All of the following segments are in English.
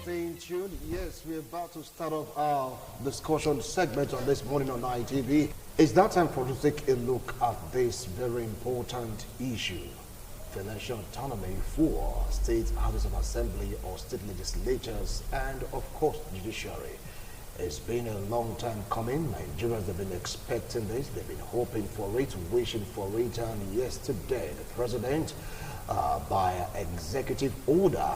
staying tuned. Yes, we're about to start off our discussion segment on this morning on ITV. It's that time for us to take a look at this very important issue: financial autonomy for state houses of assembly or state legislators, and of course, judiciary. It's been a long time coming. Nigerians have been expecting this. They've been hoping for it, wishing for it, and yesterday, the president, by executive order,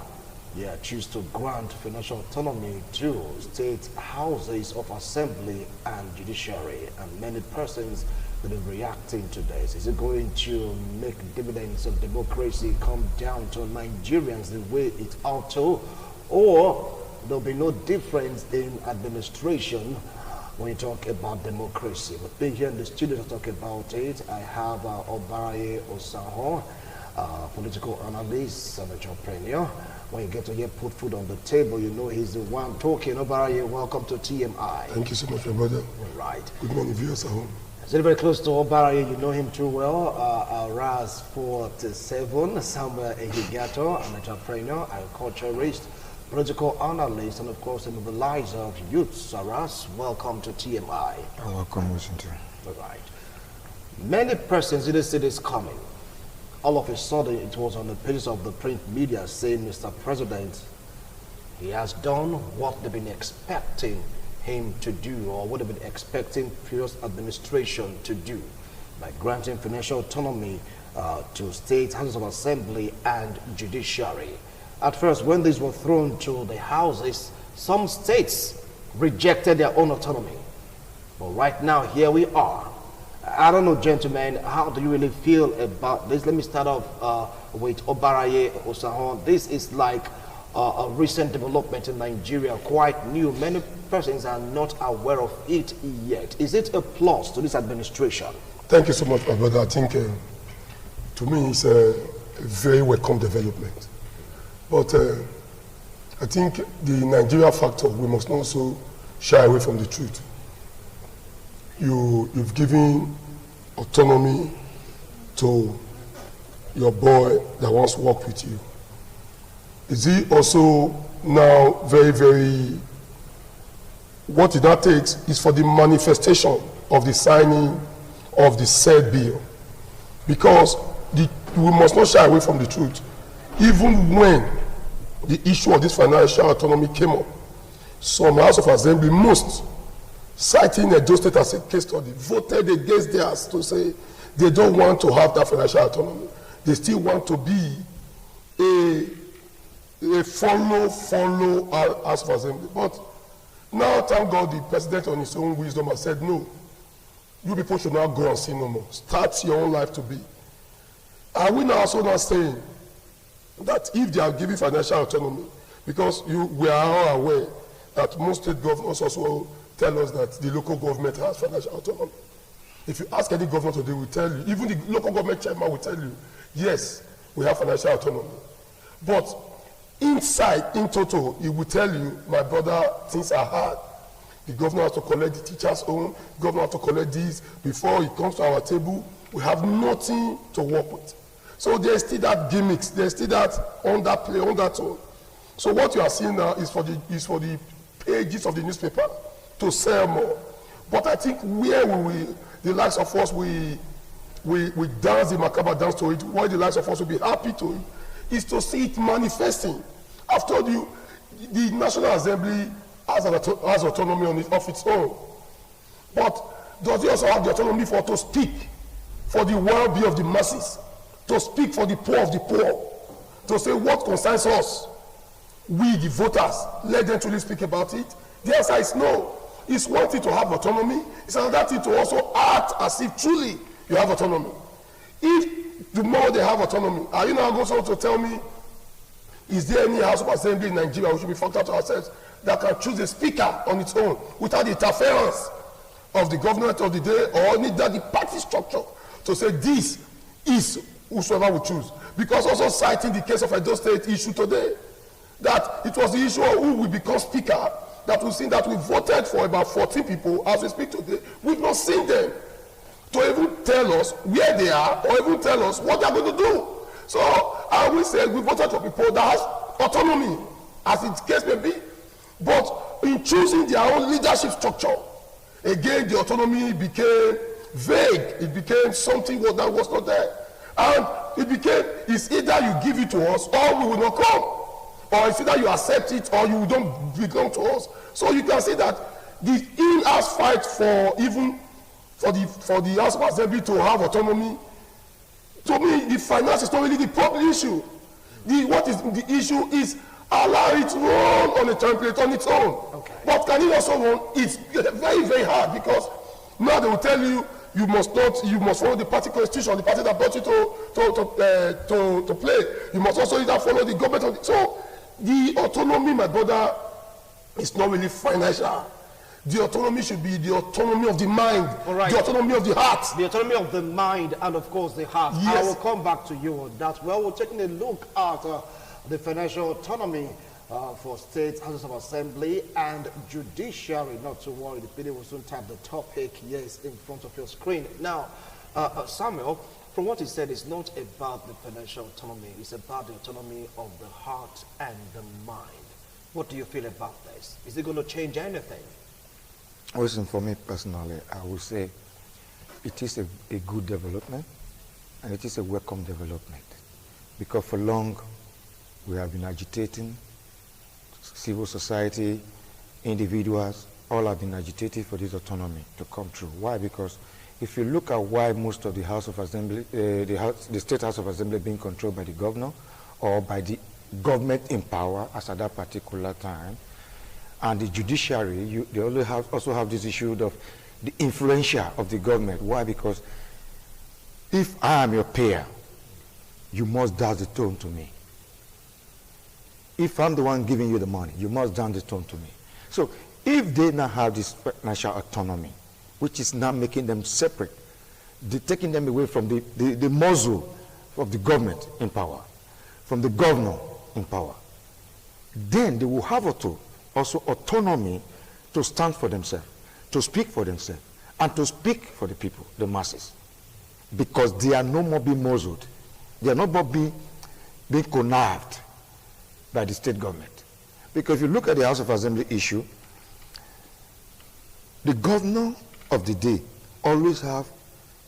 choose to grant financial autonomy to state houses of assembly and judiciary, and many persons have been reacting to this. Is it going to make dividends of democracy come down to Nigerians the way it ought to, or there'll be no difference in administration when you talk about democracy? But being here in the studio to talk about it, I have Obaraye Osaho, political analyst and entrepreneur. When you get to hear put food on the table, you know he's the one talking. Obaraye, welcome to TMI. Thank you so much, my brother. All right. Good morning, viewers at home. Is very close to Obaraye? You know him too well. Raz 47, Samuel Ehigato, an entrepreneur, agriculturist, political analyst, and of course a mobilizer of youth. Saras, welcome to TMI. Welcome, Washington. All right. Many persons didn't see this coming. All of a sudden, it was on the pages of the print media saying, Mr. President, he has done what they've been expecting him to do, or what they've been expecting previous administration to do, by granting financial autonomy to state houses of assembly and judiciary. At first, when these were thrown to the houses, some states rejected their own autonomy. But right now, here we are. I don't know, gentlemen, how do you really feel about this? Let me start off with Obaraye Osaho. This is like a recent development in Nigeria, quite new. Many persons are not aware of it yet. Is it a plus to this administration? Thank you so much, my brother. I think, to me, it's a very welcome development. But I think the Nigeria factor, we must not so shy away from the truth. You've given autonomy to your boy that once worked with you. Is he also now very, what it now takes is for the manifestation of the signing of the said bill. Because we must not shy away from the truth. Even when the issue of this financial autonomy came up, some House of Assembly, most, citing Edo State as a case study, voted against theirs to say they don't want to have that financial autonomy. They still want to be a follow House of Assembly. But now, thank God, the president on his own wisdom has said, no, you people should not go and see no more. Start your own life to be. Are we now also not saying that if they are giving financial autonomy, because we are all aware that most state governors also tell us that the local government has financial autonomy. If you ask any governor today, will tell you, even the local government chairman will tell you, yes, we have financial autonomy. But inside, in total, he will tell you, my brother, things are hard. The governor has to collect the teacher's own, the governor has to collect these. Before he comes to our table, we have nothing to work with. So there's still that gimmicks, there's still that underplay, undertone. So what you are seeing now is for the pages of the newspaper to sell more. But I think where the likes of us, we dance the macabre dance to it, why the likes of us will be happy to it, is to see it manifesting. I've told you, the National Assembly has autonomy of its own. But does it also have the autonomy to speak for the well-being of the masses, to speak for the poor of the poor, to say what concerns us, we the voters, let them truly speak about it? The answer is no. It's one thing to have autonomy, it's another thing to also act as if truly you have autonomy. If the more they have autonomy, are you now going to tell me, is there any House of Assembly in Nigeria, we should be factored to ourselves, that can choose a speaker on its own without the interference of the government of the day, or need that the party structure to say this is whosoever we choose? Because also citing the case of Edo State issue today, that it was the issue of who will become speaker, that we've seen that we voted for about 14 people as we speak today. We've not seen them to even tell us where they are, or even tell us what they are going to do. So I will say we voted for people that have autonomy. as its case may be. But in choosing their own leadership structure, again, the autonomy became vague. It became something that was not there. And it became, it's either you give it to us or we will not come. Or it's either you accept it or you don't belong to us. So you can see that the in-house fight for even for the House of Assembly to have autonomy, to me, the finance is not really the problem issue. What is the issue is allow it to run on a template on its own. Okay. But can it also run? It's very, very hard, because now they will tell you you must follow the party constitution, the party that brought you to play. You must also either follow the government. So the autonomy, my brother, is not really financial. The autonomy should be the autonomy of the mind, the autonomy of the heart. The autonomy of the mind and, of course, the heart. Yes. I will come back to you on that. Well, we're taking a look at the financial autonomy for states, houses of assembly, and judiciary. Not to worry, the video will soon tap the topic, yes, in front of your screen. Now, Samuel, from what he said, it's not about the financial autonomy. It's about the autonomy of the heart and the mind. What do you feel about this? Is it going to change anything? Listen, for me personally, I would say it is a good development, and it is a welcome development, because for long we have been agitating, civil society, individuals, all have been agitating for this autonomy to come true. Why? Because if you look at why most of the House of Assembly, the State House of Assembly being controlled by the governor or by the government in power as at that particular time, and the judiciary, they also have this issue of the influential of the government. Why? Because if I am your peer, you must dance the tone to me. If I'm the one giving you the money, you must dance the tone to me. So if they now have this financial autonomy, which is now making them separate, taking them away from the muzzle of the government in power, from the governor in power, then they will have also autonomy to stand for themselves, to speak for themselves, and to speak for the people, the masses. Because they are no more being muzzled. They are not more being connived by the state government. Because if you look at the House of Assembly issue, the governor of the day always have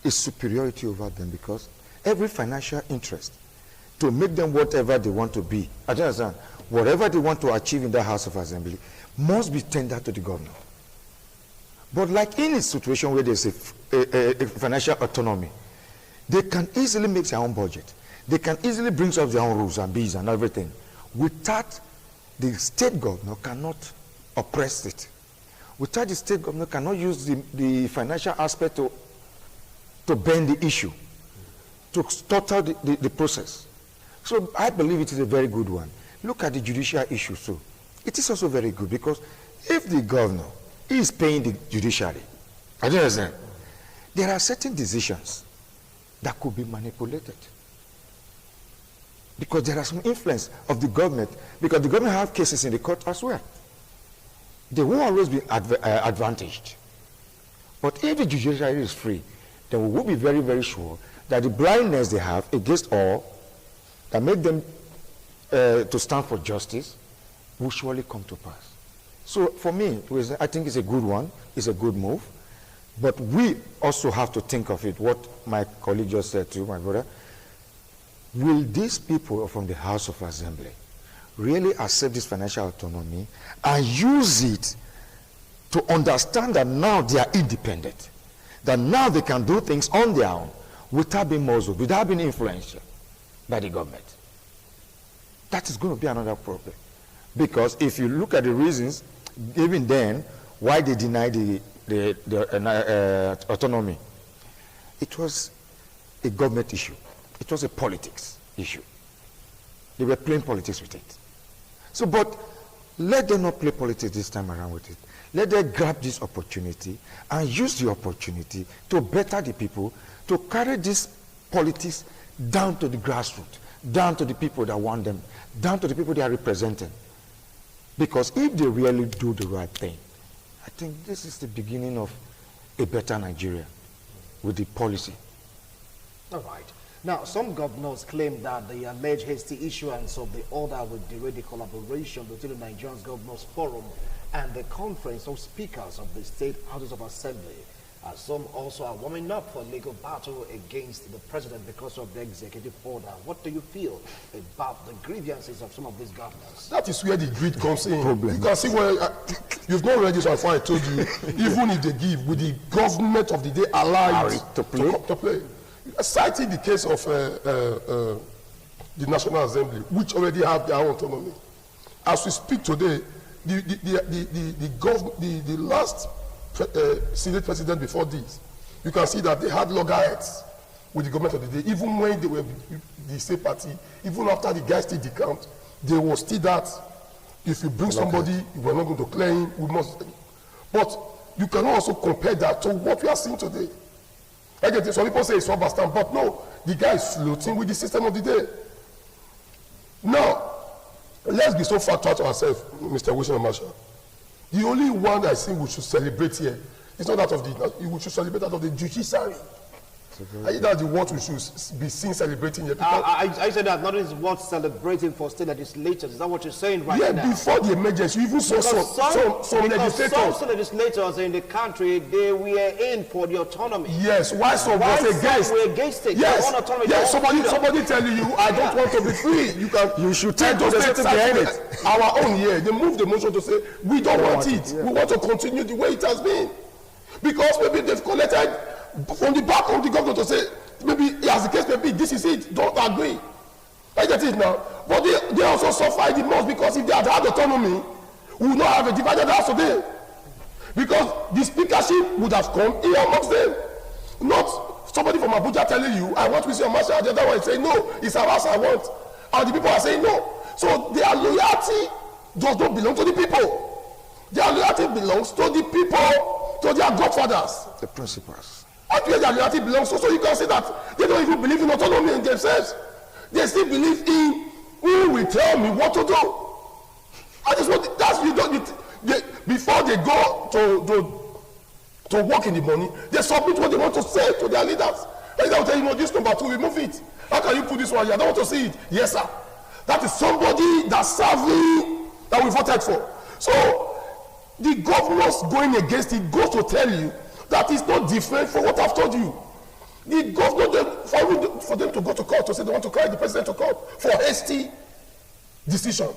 a superiority over them, because every financial interest to make them whatever they want to be, I don't understand, whatever they want to achieve in the House of Assembly must be tendered to the governor. But like in a situation where there's a financial autonomy, they can easily make their own budget. They can easily bring up their own rules and bills and everything. Without the state governor cannot oppress it. Without the state governor cannot use the financial aspect to bend the issue, to stutter the process. So I believe it is a very good one. Look at the judicial issue too. It is also very good, because if the governor is paying the judiciary, I don't understand, there are certain decisions that could be manipulated. Because there are some influence of the government, because the government have cases in the court as well. They will always be advantaged. But if the judiciary is free, then we will be very, very sure that the blindness they have against all that make them to stand for justice will surely come to pass. So for me, I think it's a good one, it's a good move, but we also have to think of it, what my colleague just said to you, my brother. Will these people from the House of Assembly really accept this financial autonomy and use it to understand that now they are independent, that now they can do things on their own without being muzzled, without being influenced by the government? That is going to be another problem. Because if you look at the reasons given then why they denied the autonomy, it was a government issue. It was a politics issue. They were playing politics with it. So, but let them not play politics this time around with it. Let them grab this opportunity and use the opportunity to better the people, to carry this politics down to the grassroots, down to the people that want them, down to the people they are representing. Because if they really do the right thing, I think this is the beginning of a better Nigeria with the policy. All right. Now, some governors claim that the alleged hasty issuance of the order will derail the collaboration between the Nigerian Governors Forum and the Conference of Speakers of the State Houses of Assembly. Some also are warming up for legal battle against the president because of the executive order. What do you feel about the grievances of some of these governors? That is where the greed comes in. You can see where you've not read this before. I told you, even if they give, with the government of the day allow it to play. Citing the case of the National Assembly, which already have their own autonomy. As we speak today, the last Senate president before this, you can see that they had loggerheads with the government of the day. Even when they were the same party, even after the guys did the count, they will still that if you bring somebody, you are not going to claim, we must. But you can also compare that to what we are seeing today. I get it. Some people say it's rubber stamp, but no, the guy is floating with the system of the day. Now, let's be so factual to ourselves, Mr. Wilson Marshall. The only one I think we should celebrate here is not that of the, we should celebrate that of the judiciary. I think that's the what we should be seen celebrating here. I said that nothing is worth celebrating for state legislators. Is that what you're saying right now? Yeah, before the emergency, you even saw some legislators. Some legislators in the country, they were in for the autonomy. Yes, why some was against? Some were against it. Yes, autonomy, yes. Somebody telling you, I don't want to be free. You should take those states behind it. Our own here, they moved the motion to say we don't want it. We want to continue the way it has been, because maybe they've collected from the back of the government to say, maybe as the case may be, this is it, don't agree. I get it now. But they also suffer the most, because if they had had autonomy, we would not have a divided house today. Because the speakership would have come here amongst them. Not somebody from Abuja telling you, I want Mr. Marshall, the other one saying, no, it's our house I want. And the people are saying no. So their loyalty does not belong to the people. Their loyalty belongs to the people, to their godfathers. The principals. That's where their loyalty belongs to. So you can see that they don't even believe in autonomy in themselves. They still believe in who will tell me what to do. I just want that's you don't before they go to work in the morning, they submit what they want to say to their leaders. And they will tell you, no, this number 2, remove it. How can you put this one here? I don't want to see it. Yes, sir. That is somebody that's serving that we voted for. So the governors going against it goes to tell you that is not different from what I've told you. The governor, for them to go to court to say they want to carry the president to court for hasty decision.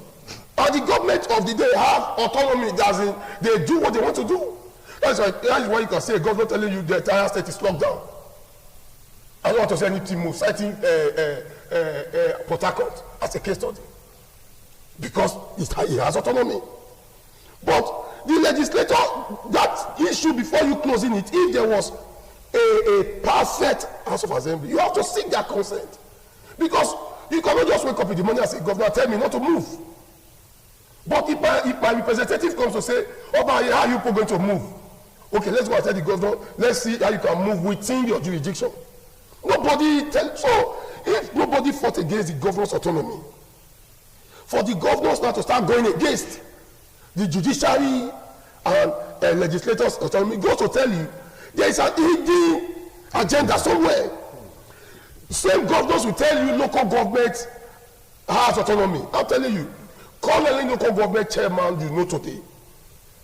And the government of the day have autonomy, as in they do what they want to do. That's why you can say a governor telling you the entire state is locked down. I don't want to say anything more, citing Port Harcourt as a case study. Because it has autonomy. But the legislator, that issue before you closing it, if there was a perfect House of Assembly, you have to seek their consent. Because you cannot just wake up in the morning and say, Governor, tell me not to move. But if my representative comes to say, oh, but how are you going to move? Okay, let's go and tell the governor, let's see how you can move within your jurisdiction. So if nobody fought against the governor's autonomy, for the governors now to start going against the judiciary and legislators' autonomy, goes to tell you there is an hidden agenda somewhere. Same governors will tell you local government has autonomy. I'm telling you, call any local government chairman you know today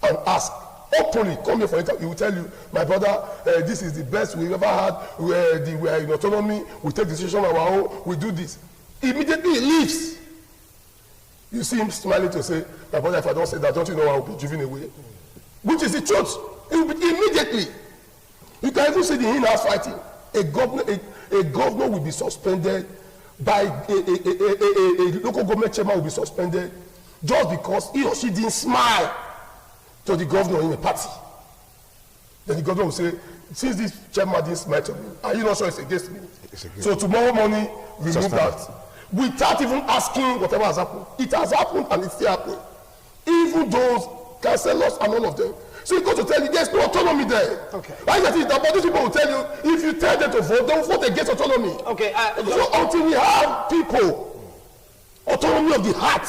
and ask openly, come here for interview. He will tell you, my brother, this is the best we've ever had. We are in autonomy. We take decision on our own. We do this. Immediately he leaves. You see him smiling to say, my brother, if I don't say that, don't you know I will be driven away? Which is the truth. Immediately. You can even see the in-house fighting. A governor will be suspended by a local government chairman will be suspended just because he or she didn't smile to the governor in a party. Then the governor will say, since this chairman didn't smile to me, are you not sure it's against me? So tomorrow morning, remove that. Without even asking whatever has happened. It has happened and it's still happening. Even those councillors and all of them. So he goes to tell you there's no autonomy there. Okay. Why that is that? But these people will tell you if you tell them to vote, they will vote against autonomy. Okay. So until we have people, autonomy of the heart,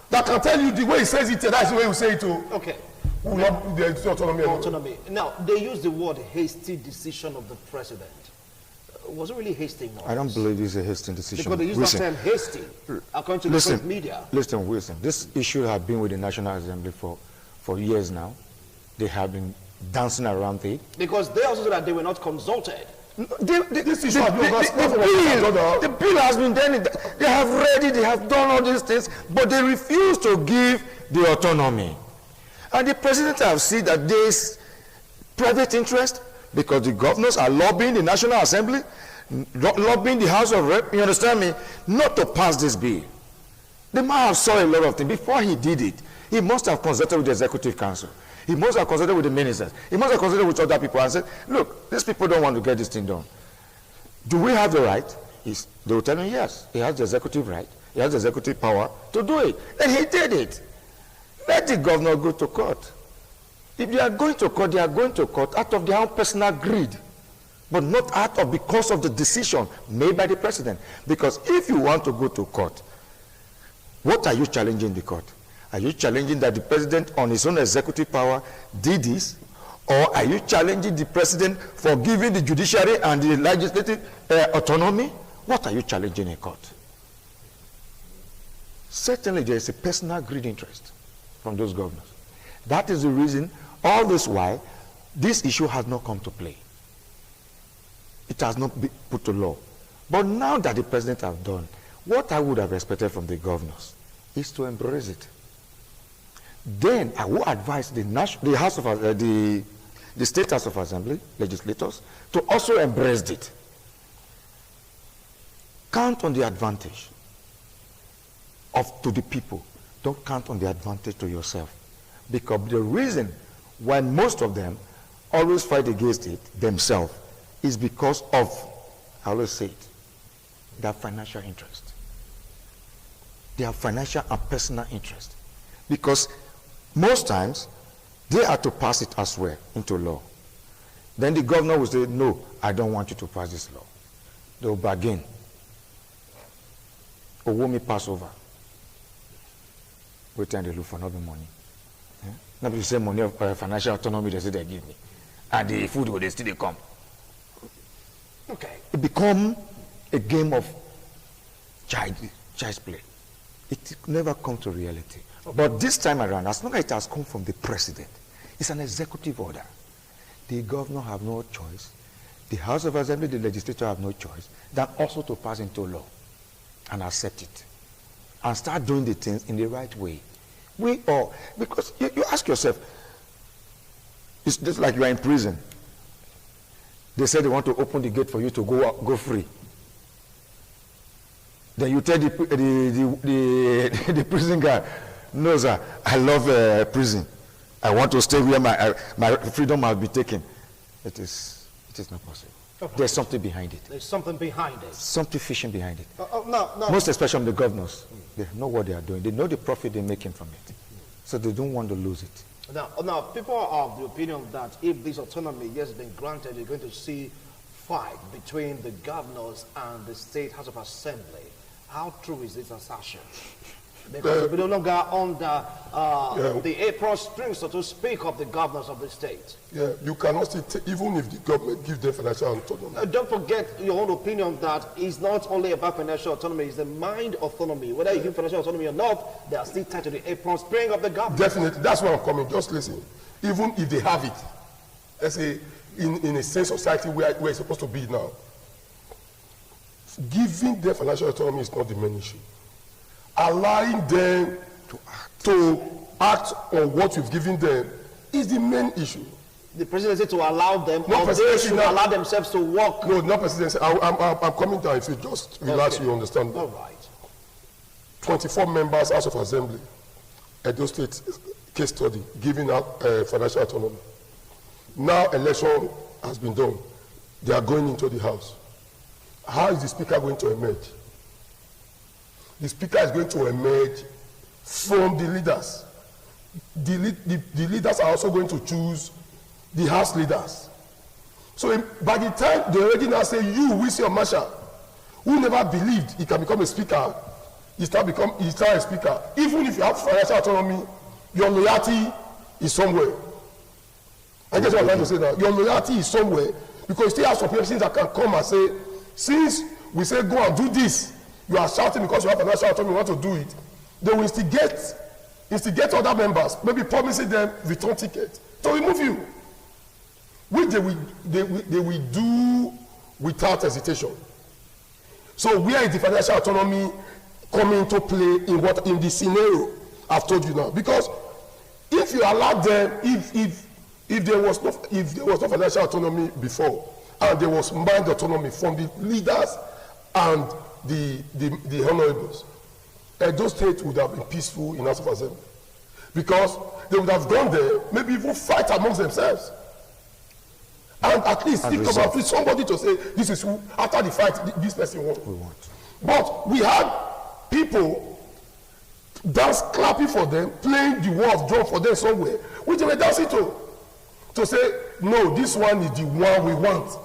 that can tell you the way he says it, that's the way we say it too. Okay. There's no autonomy. Autonomy. Now they use the word hasty decision of the president. Was it really hasty? I don't believe it's a hasty decision. Because they use that term hasty, according to the print media. Listen. This issue has been with the National Assembly for years now. They have been dancing around it. Because they also said that they were not consulted. The bill has been done. They have read it, they have done all these things, but they refuse to give the autonomy. And the president has seen that there is private interest because the governors are lobbying the National Assembly, lobbying the House of Rep, you understand me, not to pass this bill. They might have saw a lot of things. Before he did it, he must have consulted with the Executive Council. He must have consulted with the ministers. He must have consulted with other people and said, look, these people don't want to get this thing done. Do we have the right? They will tell him, yes. He has the executive right. He has the executive power to do it. And he did it. Let the governor go to court. If they are going to court, they are going to court out of their own personal greed, but not out of because of the decision made by the president. Because if you want to go to court, what are you challenging the court? Are you challenging that the president on his own executive power did this? Or are you challenging the president for giving the judiciary and the legislative autonomy? What are you challenging in court? Certainly there is a personal greed interest from those governors. That is the reason all this while this issue has not come to play. It has not been put to law. But now that the president has done, what I would have expected from the governors is to embrace it. Then I will advise the State House of Assembly, legislators, to also embrace it. Count on the advantage to the people. Don't count on the advantage to yourself. Because the reason why most of them always fight against it themselves is because of, how do I say it, their financial interest. Their financial and personal interest. Because most times, they are to pass it as well into law. Then the governor will say, no, I don't want you to pass this law. They will bargain. Or will me pass over. Wait and they look for another money. Yeah? Now if you say money of financial autonomy, they say they give me. And the food will they still come. Okay. It become a game of child's play. It never comes to reality. Okay. But this time around, as long as it has come from the president, it's an executive order. The governor have no choice. The House of Assembly, the legislature have no choice than also to pass into law and accept it and start doing the things in the right way. We all, because you ask yourself, it's just like you are in prison. They say they want to open the gate for you to go free. Then you tell the prison guy, no sir, I love prison. I want to stay where my freedom must be taken. It is not possible. Okay. There's something behind it. There's something behind it. Something fishing behind it. No. Most especially the governors. They know what they are doing. They know the profit they're making from it. So they don't want to lose it. Now, people are of the opinion that if this autonomy has been granted, you're going to see fight between the governors and the State House of Assembly. How true is this assertion? Because we no longer under the apron strings, so to speak, of the governors of the state. Yeah, you cannot say, even if the government gives them financial autonomy. Don't forget your own opinion that it's not only about financial autonomy, it's the mind autonomy. Whether you give financial autonomy or not, they are still tied to the apron string of the government. Definitely, that's where I'm coming. Just listen. Even if they have it, let's say, in a sense society where it's supposed to be now, giving them financial autonomy is not the main issue. Allowing them to act on what you've given them is the main issue. The president said to allow them, or they should allow themselves to work. No, not presidency. I'm coming down. If you just relax, you understand. All right. 24 members House of Assembly, Edo State case study, giving out financial autonomy. Now election has been done. They are going into the House. How is the Speaker going to emerge? The Speaker is going to emerge from the leaders. The leaders are also going to choose the House leaders. So by the time they already now say, you, Wilson Marshall, who never believed he can become a Speaker, he start a Speaker. Even if you have financial autonomy, your loyalty is somewhere. I guess what I'm trying to say now. Your loyalty is somewhere because you still have some persons that can come and say, since we say go and do this, you are shouting because you have financial autonomy, you want to do it, they will instigate other members, maybe promising them return ticket to remove you, which they will do without hesitation. So where is the financial autonomy coming into play in the scenario I've told you now? Because if you allow them, if there was no financial autonomy before, and there was mind autonomy from the leaders and the honorables, Edo State would have been peaceful in House of Assembly, because they would have gone there, maybe even fight amongst themselves, and at least think about with somebody to say, this is who, after the fight, this person won. We want. But we had people dance, clapping for them, playing the war of drum for them somewhere, which they were dancing to say, no, this one is the one we want.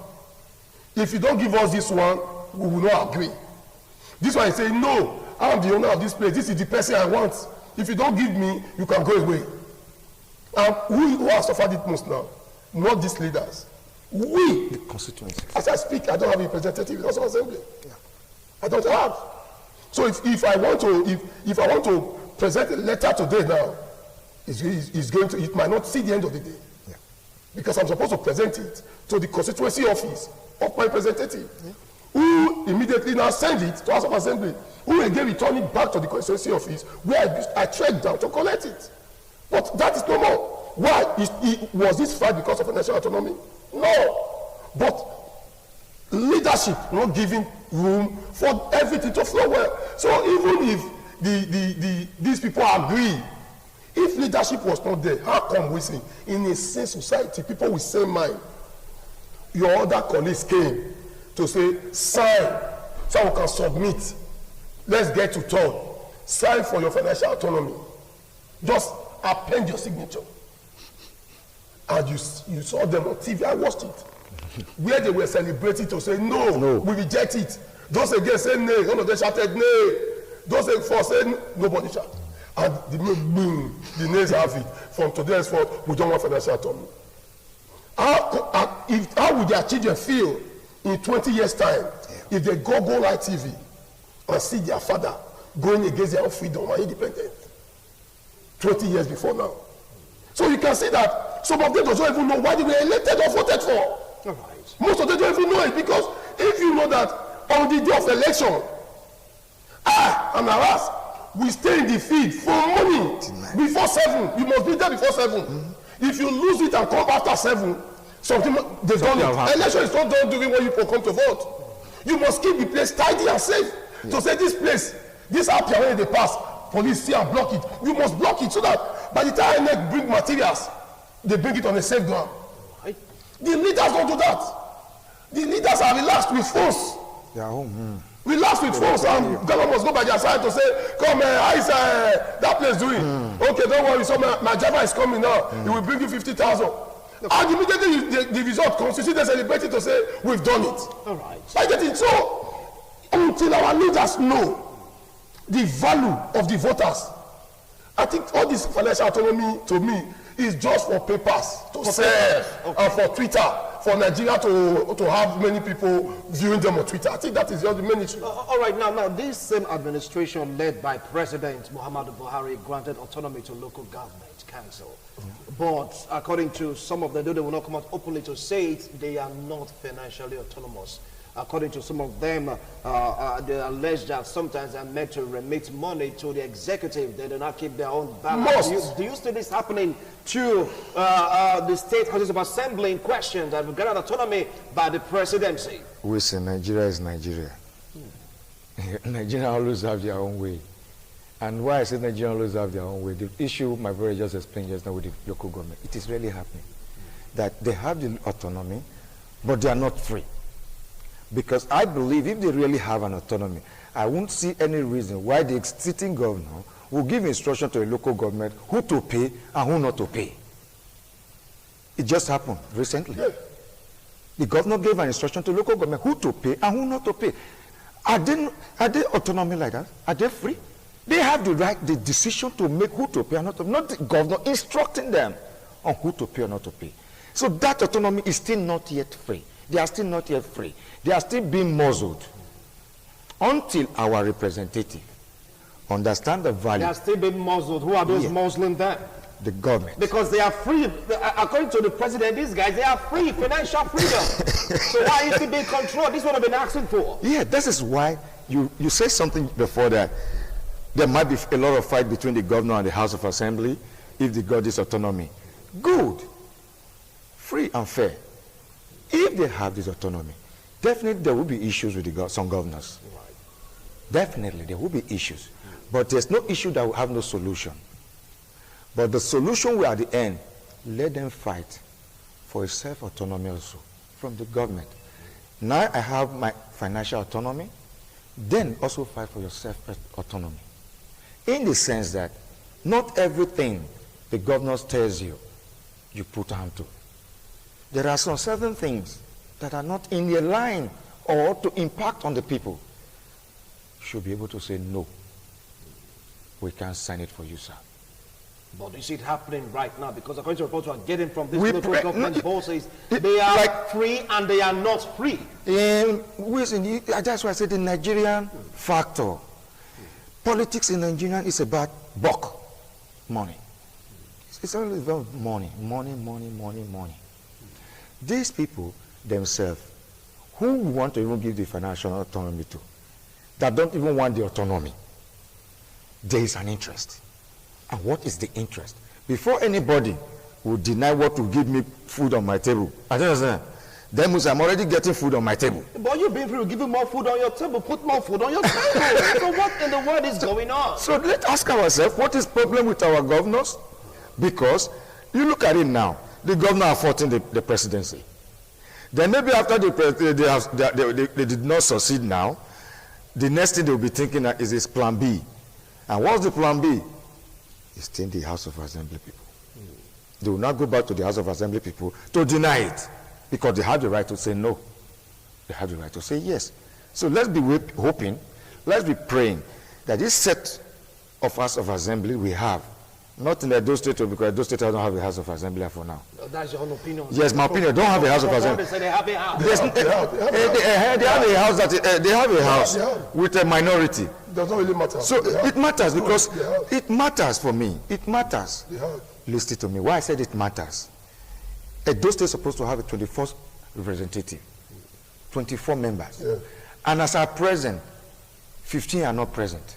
If you don't give us this one, we will not agree. This one is saying, no, I'm the owner of this place. This is the person I want. If you don't give me, you can go away. And who has suffered it most now? Not these leaders. We. The constituency. As I speak, I don't have a representative in the House of Assembly. Yeah. I don't have. So if I want to present a letter today now, it might not see the end of the day. Yeah. Because I'm supposed to present it to the constituency office of my representative, who immediately now send it to House of Assembly, who again return it back to the constituency office, where I trekked down to collect it. But that is no more. Why? Was this fight because of financial autonomy? No. But leadership not giving room for everything to flow well. So even if these people agree, if leadership was not there, how come we see in a sane society, people with same mind, your other colleagues came to say, sign so we can submit. Let's get to turn. Sign for your financial autonomy. Just append your signature. And you saw them on TV, I watched it. Where they were celebrating to say, no, we reject it. Those against say nay, one of them shouted nay. Those for say nobody shouted. And the nays have it. From today's forth, we don't want financial autonomy. How would their children feel in 20 years' time if they go live TV and see their father going against their own freedom and independence 20 years before now? So you can see that some of them don't even know why they were elected or voted for. All right. Most of them don't even know it, because if you know that on the day of election, and harass, we stay in the field for money before 7. You must be there before 7. Mm-hmm. If you lose it and come after 7, they've done it. Election is not done during when you come to vote. You must keep the place tidy and safe. Yeah. To say this place, this appear when they pass, police see and block it. You must block it so that by the time they bring materials, they bring it on a safe ground. Right. The leaders don't do that. The leaders are relaxed with phones. They are home. Relax with phones, and government must go by their side to say, come, how is that place doing? Okay, don't worry, so my driver is coming now. He will bring you 50,000. And immediately the result comes, you see they celebrate it to say, we've done it. All right. I get it. So, until our leaders know the value of the voters, I think all this financial autonomy, to me, is just for papers to sell, and for Twitter, for Nigeria to have many people viewing them on Twitter. I think that is the main issue. All right, now this same administration led by President Muhammadu Buhari granted autonomy to local government council. But according to some of them, though they will not come out openly to say it, they are not financially autonomous. According to some of them, they allege that sometimes they're meant to remit money to the executive. They do not keep their own balance. Do you see this happening to the state houses of assembly in question that have granted autonomy by the presidency? We say Nigeria is Nigeria. Nigeria always have their own way. And why I say Nigeria always have their own way, the issue my brother just explained just now with the local government, it is really happening. That they have the autonomy, but they are not free. Because I believe if they really have an autonomy, I won't see any reason why the sitting governor will give instruction to a local government who to pay and who not to pay. It just happened recently. Yeah. The governor gave an instruction to local government who to pay and who not to pay. Are they autonomy like that? Are they free? They have the right, the decision to make who to pay and not to pay, not the governor instructing them on who to pay or not to pay. So that autonomy is still not yet free. They are still not yet free. They are still being muzzled until our representative understand the value. They are still being muzzled. Who are those muzzling them? The government. Because they are free. According to the president, these guys, they are free, financial freedom. So why is it being controlled? This is what I've been asking for. Yeah, this is why you say something before that. There might be a lot of fight between the governor and the House of Assembly if they got this autonomy. Good. Free and fair. If they have this autonomy, definitely there will be issues with some governors. Right. Definitely there will be issues. But there's no issue that will have no solution. But the solution will at the end, let them fight for a self-autonomy also from the government. Now I have my financial autonomy, then also fight for your self-autonomy. In the sense that not everything the governor tells you, you put hand to. There are some certain things that are not in your line or to impact on the people. You should be able to say no. We can't sign it for you, sir. But is it happening right now? Because according to reports we are getting from this local government bosses, they are like, free and they are not free. That's why I said the Nigerian factor. Politics in Nigeria is about buck, money. It's only about money, money, money, money, money. These people themselves, who want to even give the financial autonomy to, that don't even want the autonomy, there is an interest. And what is the interest? Before anybody would deny what will give me food on my table, I don't understand. Then I'm already getting food on my table. But you've been free to give more food on your table, put more food on your table. So what in the world is going on? So let's ask ourselves, what is the problem with our governors? Because you look at it now, the governor are fighting the presidency. Then maybe after they did not succeed now, the next thing they will be thinking is this plan B. And what's the plan B? It's still the House of Assembly people. They will not go back to the House of Assembly people to deny it, because they have the right to say no. They have the right to say yes. So let's be hoping, let's be praying that this set of House of Assembly we have, not in Edo State, because Edo State don't have a House of Assembly for now. That's your own opinion. Yes, my opinion. Don't have a House of Assembly. They say they have a house. They have a house with a minority. It does not really matter. So it matters because it matters for me. It matters. Listen to me. Why I said it matters. Edo State is supposed to have a 24th representative, 24 members. Yeah. And as at present, 15 are not present.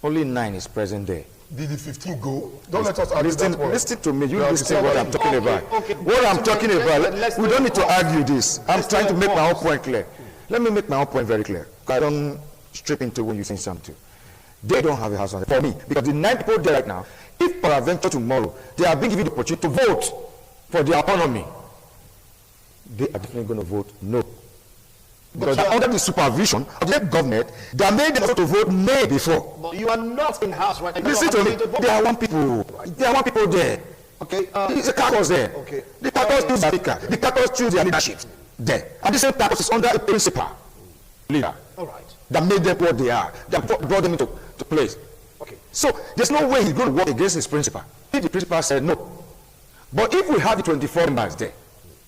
Only 9 is present there. Did the 15 go? Don't let us argue that one. Listen to me. You listen to what I'm talking about. What I'm talking about. We don't need to argue this. I'm trying to make my own point clear. Let me make my own point very clear. I don't strip into when you say something. They don't have a house on it for me. Because the 9 people there right now, if peradventure tomorrow, they are being given the opportunity to vote for their autonomy, they are definitely going to vote no. Because they're under the supervision of the government, they are made them to vote no before. But you are not in house right now. Listen to me. There are one people. There are one people there. Okay. It's a caucus there. Okay. The caucus choose the speaker. The caucus choose their leadership there. And the same caucus is under a principal leader. All right. That made them what they are. That brought them into place. Okay. So there's no way he's going to work against his principal. If the principal said no. But if we have the 24 members there,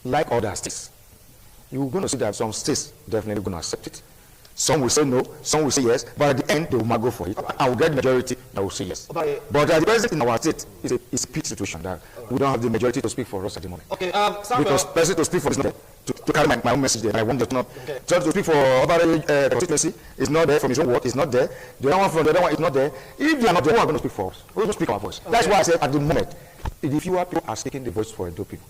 like other states, you're going to see that some states definitely going to accept it. Some will say no, some will say yes, but at the end they will not go for it. I will get the majority that will say yes. But at the present in our state, it's a pity situation that we don't have the majority to speak for us at the moment. Okay, Samuel, because person to speak for is not there. To carry my own message there. I want to not. Okay. To speak for other constituency is not there. From his own work is not there. The other one from the other one is not there. If they are not there, who are going to speak for us? We will speak our voice. Okay. That's why I said at the moment, if fewer people are speaking the voice for Edo people,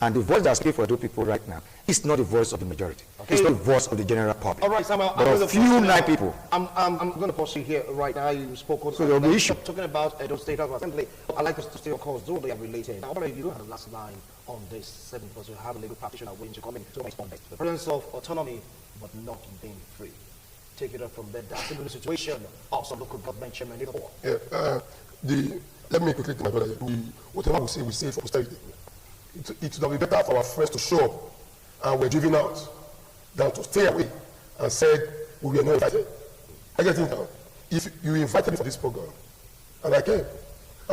and the voice that's speaking for Edo people right now is not the voice of the majority. Okay. It's not the voice of the general public. All right, Samuel. But a few 9 people. I'm going to pause you here right now. You spoke on so there'll be issue. Talking about Edo State House Assembly. I'd like us to stay, of course, though they are related. Now, you don't have the last line on this segment because we have a legal practitioner waiting to come in to respond. The presence of autonomy, but not being free. Take it up from there. That's the situation of some local government chairman. Let me quickly, my brother. Whatever we say for posterity. It would be better for our friends to show up and we're driven out than to stay away and said we were not invited. I get it now. If you invited me for this program and I came,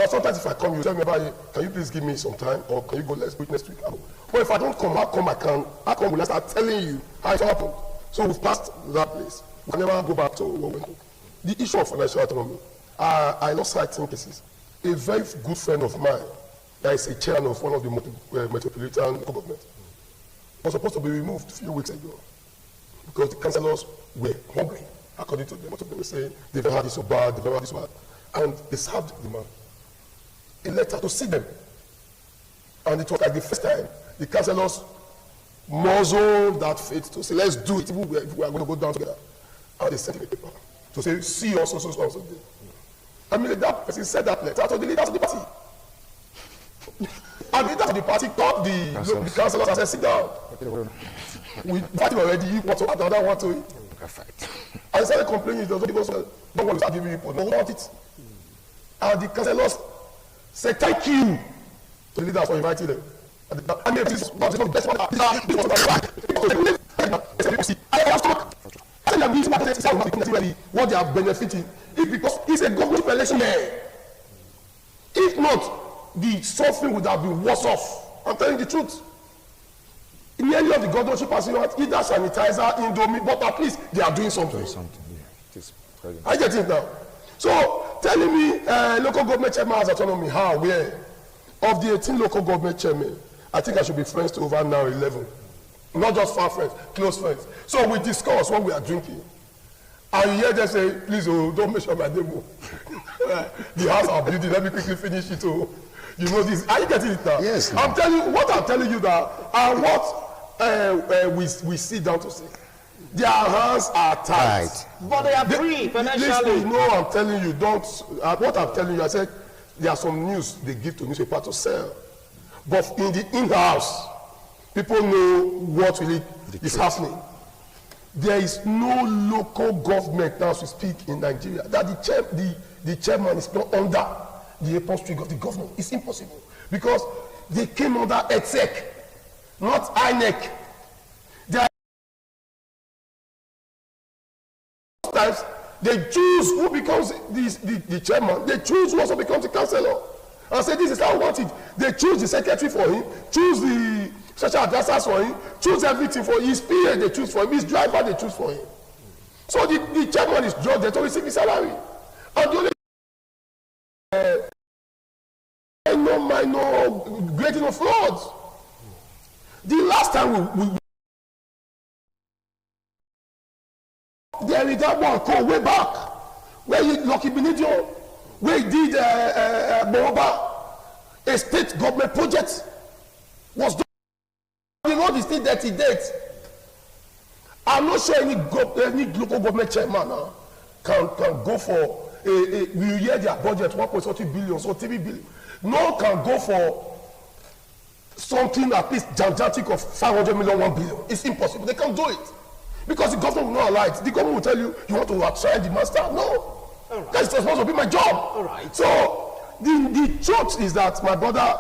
And sometimes if I come, you tell me about it, can you please give me some time, or can you go next week? But if I don't come, how come will I start telling you how it happened? So we've passed that place. We can never go back to what we went to. The issue of financial autonomy, I lost sight in cases. A very good friend of mine, that is a chairman of one of the metropolitan government, was supposed to be removed a few weeks ago because the councillors were hungry, according to them. Most of them were saying they've had this so bad, they've had this so bad. And they served the man a letter to see them. And it was like the first time the councillors muzzled that faith to say, let's do it, if we are going to go down together. And they sent him a paper to say, see us so. I mean, that person said that letter to the leaders of the party. And the leaders of the party called the councillors and said, sit down. We fighting already, you want to add another one to it. I started complaining, don't want to start giving report, no one want it. And the councillors said, thank you to the leaders for inviting them. And this is not the best one. I have talked. I tell them what they are benefiting. It's because it's a government election there. If not, the suffering would have been worse off. I'm telling you the truth. In any of the governorship as you know, either sanitizer, Indomie, but at least they are doing something. I get it now. So telling me local government chairman has autonomy, how, where? Of the 18 local government chairmen, I think I should be friends to over now 11. Not just far friends, close friends. So we discuss what we are drinking. And you hear them say, please, don't mention my name. The house I'm building, let me quickly finish it. Oh. You know this. Are you getting it now? Yes. I'm telling you that, and what we sit down to say. Their hands are tight. But they are free financially. No, I'm telling you, don't. What I'm telling you, I said, there are some news they give to newspaper to sell. But in the in-house, people know what really is happening. There is no local government now to speak in Nigeria that the chairman is not under the apron string of the government. It's impossible because they came under ETSEC, not INEC. Times they choose who becomes the chairman. They choose who also becomes the councillor. And say this is how I want it. They choose the secretary for him, choose the special advisors for him, choose everything for his PA they choose for him, his driver they choose for him. So the chairman is judged to receive his salary. And the only minor grading of frauds. The last time we there is that one called way back where Lucky Benidio, where he did Boba, a state government project was done. You know the state that he did. I'm not sure any local government chairman can go for we hear their budget 1.40 billion, so 3 billion. No one can go for something at least gigantic of 500 million, 1 billion. It's impossible. They can't do it. Because the government will not allow it. The government will tell you, you want to outshine the master? No. Right. That's supposed to be my job. All right. So the truth is that my brother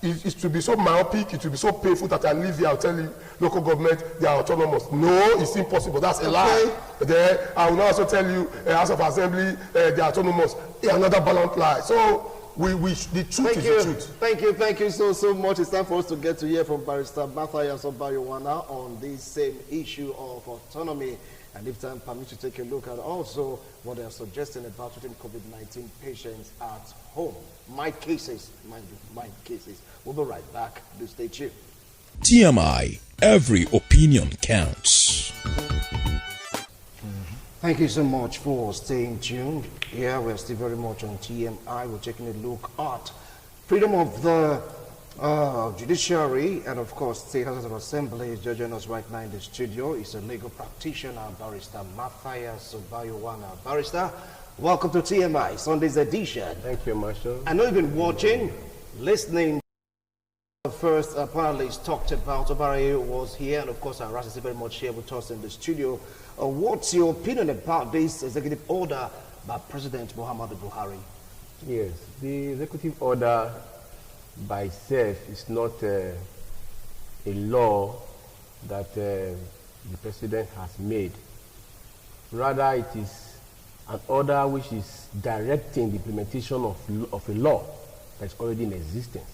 is to be so myopic, it will be so painful that I live here, I'll tell you, local government, they are autonomous. No, it's impossible. That's a lie. Then I will also tell you, House of Assembly, they are autonomous. Another balanced lie. So the truth is the truth. Thank you so much. It's time for us to get to hear from Barrister Matthias Obayowana on this same issue of autonomy. And if time permits, to take a look at also what they are suggesting about treating COVID-19 patients at home. My cases, mind you, my cases. We'll be right back. Do stay tuned. TMI, every opinion counts. Thank you so much for staying tuned. Yeah, we're still very much on TMI. We're taking a look at freedom of the judiciary, and of course, State House of Assembly is judging us right now in the studio. Is a legal practitioner, Barrister Matthias Obayowana. Barrister, welcome to TMI, Sunday's edition. Thank you, Marshall. I know you've been watching, listening. The first panelist talked about Obare was here, and of course, our Ras is very much here with us in the studio. What's your opinion about this executive order by President Muhammadu Buhari? Yes, the executive order by itself is not a law that the president has made. Rather, it is an order which is directing the implementation of a law that is already in existence.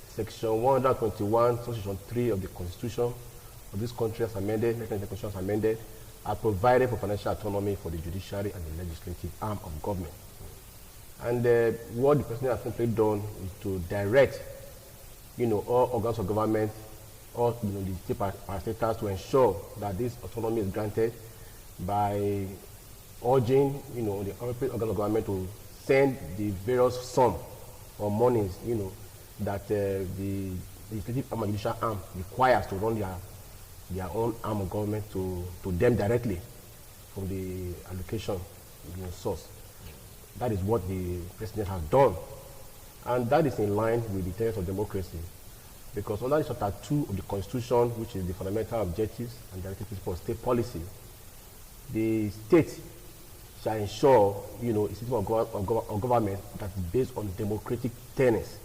Section 121, Section 3 of the Constitution of this country as amended, the Constitution as amended, are provided for financial autonomy for the judiciary and the legislative arm of government. And what the president has simply done is to direct, all organs of government, all the state parastatals to ensure that this autonomy is granted by urging, the appropriate organs of government to send the various sum or monies, that the legislative arm and judicial arm requires to run their own arm of government to them directly from the allocation source. That is what the president has done. And that is in line with the tenets of democracy. Because under Chapter 2 of the Constitution, which is the fundamental objectives and directive principles of state policy, the state shall ensure, a system of government that is based on democratic tenets.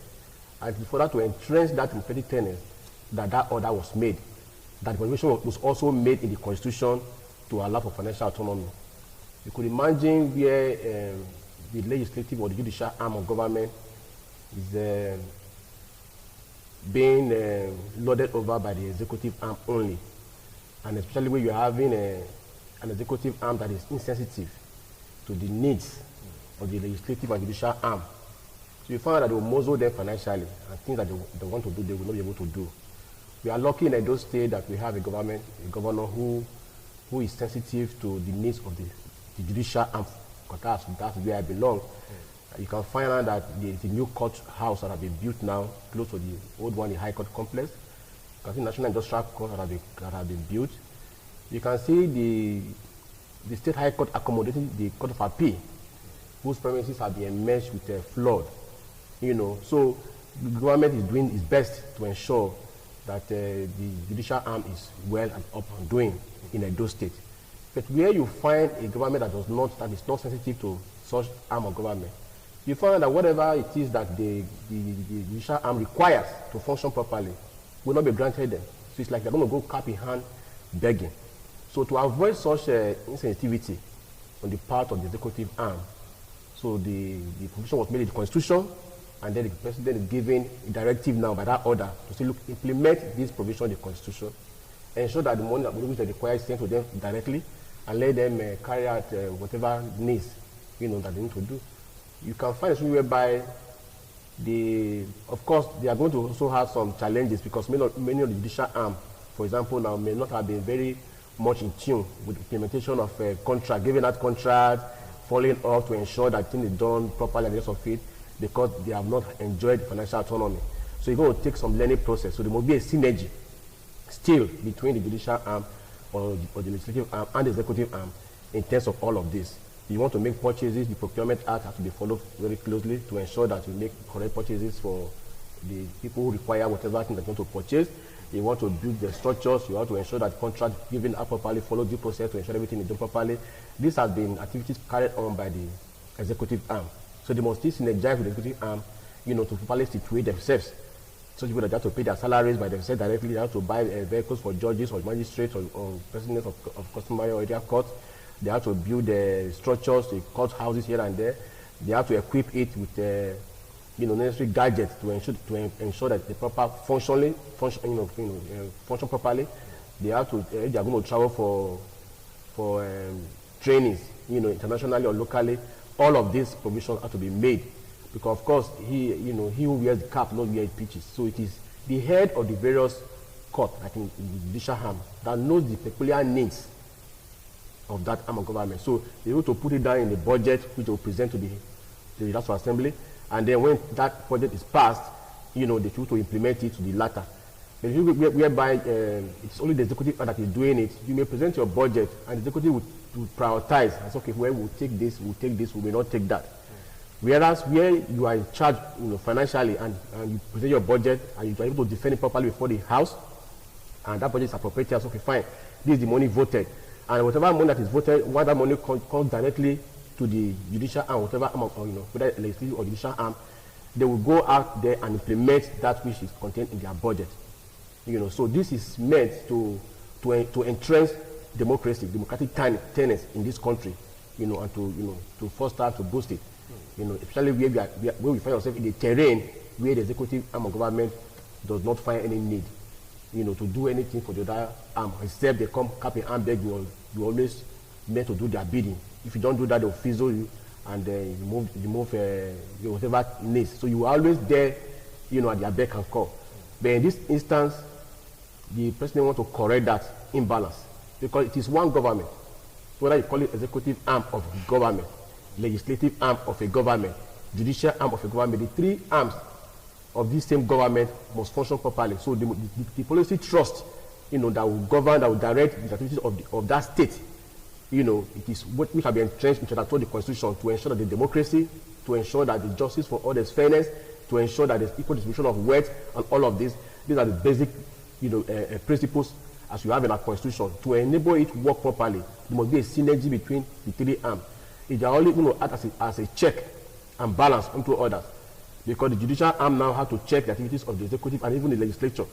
And for that to entrench that democratic tenets, that order was made. That provision was also made in the Constitution to allow for financial autonomy. You could imagine where the legislative or the judicial arm of government is being loaded over by the executive arm only, and especially when you're having an executive arm that is insensitive to the needs of the legislative and judicial arm. So you find that they will muzzle them financially, and things that they want to do, they will not be able to do. We are lucky in Edo State that we have a governor who is sensitive to the needs of the judicial arm. That's where I belong. You can find out that there is a new court house that has been built now, close to the old one, the High Court complex. You can see National Industrial Court that have been built. You can see the State High Court accommodating the Court of Appeal, whose premises have been enmeshed with a flood. So the government is doing its best to ensure that the judicial arm is well and up and doing in Edo State. But where you find a government that is not sensitive to such arm of government, you find that whatever it is that the judicial arm requires to function properly will not be granted them. So it's like they're going to go cap in hand begging. So to avoid such insensitivity on the part of the executive arm, so the provision was made in the Constitution, and then the president is giving a directive now by that order to say, look, implement this provision in the Constitution, ensure that the money which they require is sent to them directly, and let them carry out whatever needs, that they need to do. You can find a situation whereby of course, they are going to also have some challenges because many of the judicial arm, for example, now may not have been very much in tune with the implementation of a contract, giving that contract, following up to ensure that things is done properly and the rest of it, because they have not enjoyed financial autonomy. So you're going to take some learning process. So there must be a synergy still between the judicial arm or the legislative arm and the executive arm in terms of all of this. You want to make purchases, the Procurement Act has to be followed very closely to ensure that you make correct purchases for the people who require whatever thing they're going to purchase. You want to build the structures, you want to ensure that contract given out properly, follow due process to ensure everything is done properly. These have been activities carried on by the executive arm. So they must still synergize with the executive arm, to properly situate themselves. Such people that have to pay their salaries by themselves directly, they have to buy vehicles for judges or magistrates or presidents of customary or area courts. They have to build the structures, the court houses here and there. They have to equip it with necessary gadgets to ensure that the proper function properly. They have to if they are going to travel for trainings, internationally or locally. All of these provisions have to be made because, of course, he who wears the cap knows where it pitches. So it is the head of the various court, I think, the judicial arm, that knows the peculiar needs of that arm of government. So they're able to put it down in the budget, which they will present to the National Assembly, and then when that budget is passed, they choose to implement it to the latter. But whereby it's only the executive that is doing it, you may present your budget, and the executive will prioritize and say, okay, well, we'll take this, we may not take that. Whereas where you are in charge, financially, and you present your budget, and you are able to defend it properly before the House, and that budget is appropriated, okay, fine, this is the money voted. And whatever money that is voted, when that money comes directly to the judicial arm, whatever arm, whether legislative or judicial arm, they will go out there and implement that which is contained in their budget. So this is meant to entrench democracy, democratic tenets in this country. you know, and to foster, to boost it. You know, especially where we find ourselves in the terrain where the executive arm of government does not find any need, you know, to do anything for the other arm, except they come cap in hand beg you always meant to do their bidding. If you don't do that, they'll fizzle you and remove your whatever needs. So you are always there, you know, at their beck and call. But in this instance, the president wants to correct that imbalance because it is one government. Whether you call it executive arm of government, legislative arm of a government, judicial arm of a government, the three arms of this same government must function properly. So the policy trust, you know, that will govern, that will direct the activities of that state, you know, it is what we have been entrenched into the Constitution to ensure that the democracy, to ensure that the justice for all, there's fairness, to ensure that there's equal distribution of wealth and all of this. These are the basic, you know, principles as you have in our Constitution. To enable it to work properly, there must be a synergy between the three arms. If they are only, you know, act as a check and balance onto others, because the judicial arm now has to check the activities of the executive and even the legislature.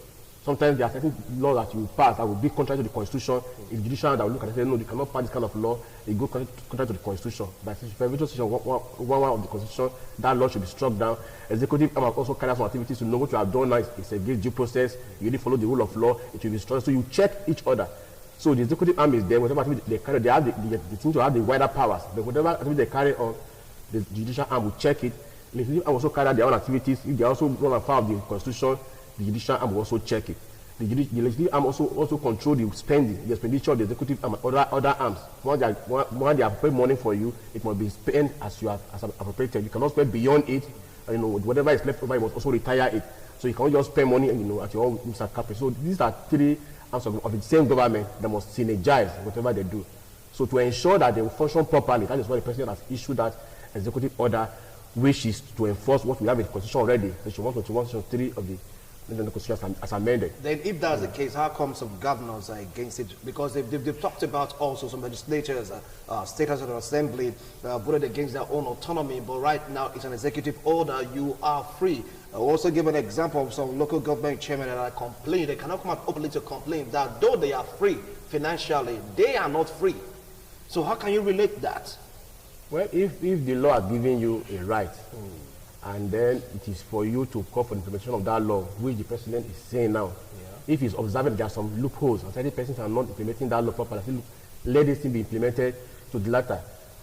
Sometimes there are certain laws that you pass that will be contrary to the Constitution. If the judicial that will look at it and say, no, they cannot pass this kind of law, they go contrary to the Constitution. By section 1 of the Constitution, that law should be struck down. Executive arm also carry out some activities to know what you have done now is against due process. You need to follow the rule of law, it will be struck. So you check each other. So the executive arm is there, whatever activity they carry, they have the thing to have the wider powers. But whatever activity they carry on, the judicial arm will check it. The executive arm also carry out their own activities. If they also run afoul of the Constitution, the judicial arm will also check it. The legislative arm also control the spending, the expenditure of the executive arm and other arms. Once they have paid money for you, it must be spent as you have appropriated. You cannot spend beyond it. You know, whatever is left over, you must also retire it. So you cannot just spend money, you know, at your own capital. So these are three arms of the same government that must synergize whatever they do. So to ensure that they will function properly, that is why the president has issued that executive order, which is to enforce what we have in the Constitution already, Section 121, Section 3 of the Constitution as amended. Then if that's the case, how come some governors are against it? Because they've talked about also some legislators, state House of Assembly, voted against their own autonomy, but right now it's an executive order, you are free. I'll also give an example of some local government chairmen that are complaining, they cannot come out openly to complain that though they are free financially, they are not free. So how can you relate that? Well, if the law has given you a right, and then it is for you to call for the implementation of that law, which the president is saying now. Yeah. If he's observing there are some loopholes and certain persons are not implementing that law properly, let this thing be implemented to the latter.